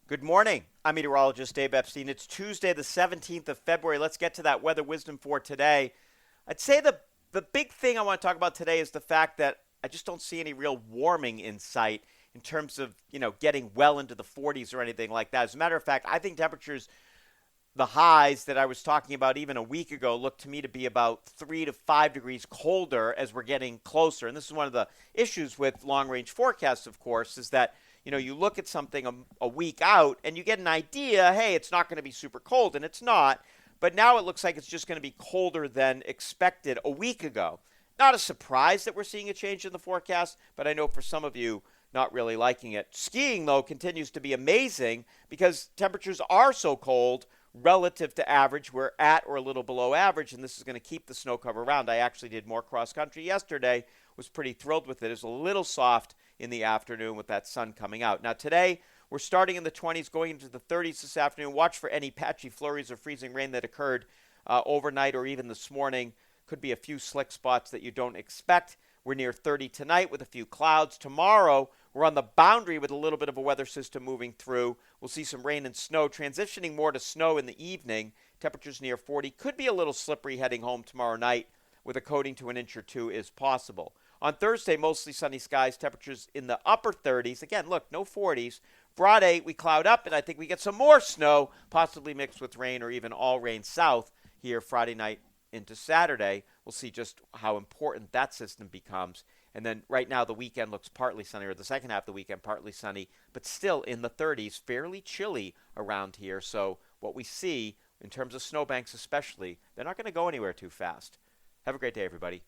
Good morning. I'm meteorologist Dave Epstein. It's Tuesday, the 17th of February. Let's get to that weather wisdom for today. I'd say the big thing I want to talk about today is the fact that I just don't see any real warming in sight in terms of, getting well into the 40s or anything like that. As a matter of fact, I think temperatures, the highs that I was talking about even a week ago, look to me to be about 3 to 5 degrees colder as we're getting closer. And this is one of the issues with long range forecasts, of course, is that you look at something a week out and you get an idea, hey, it's not going to be super cold, and it's not. But now it looks like it's just going to be colder than expected a week ago. Not a surprise that we're seeing a change in the forecast, but I know for some of you, not really liking it. Skiing, though, continues to be amazing because temperatures are so cold relative to average. We're at or a little below average, and this is going to keep the snow cover around. I actually did more cross country yesterday, was pretty thrilled with it. It was a little soft in the afternoon with that sun coming out. Now today, we're starting in the 20s, going into the 30s this afternoon. Watch for any patchy flurries or freezing rain that occurred overnight or even this morning. Could be a few slick spots that you don't expect. We're near 30 tonight with a few clouds. Tomorrow, we're on the boundary with a little bit of a weather system moving through. We'll see some rain and snow, transitioning more to snow in the evening. Temperatures near 40. Could be a little slippery heading home tomorrow night with a coating to an inch or two is possible. On Thursday, mostly sunny skies, temperatures in the upper 30s. Again, look, no 40s. Friday, we cloud up, and I think we get some more snow, possibly mixed with rain or even all rain south here Friday night into Saturday. We'll see just how important that system becomes. And then right now, the weekend looks partly sunny, or the second half of the weekend partly sunny, but still in the 30s, fairly chilly around here. So what we see in terms of snowbanks especially, they're not going to go anywhere too fast. Have a great day, everybody.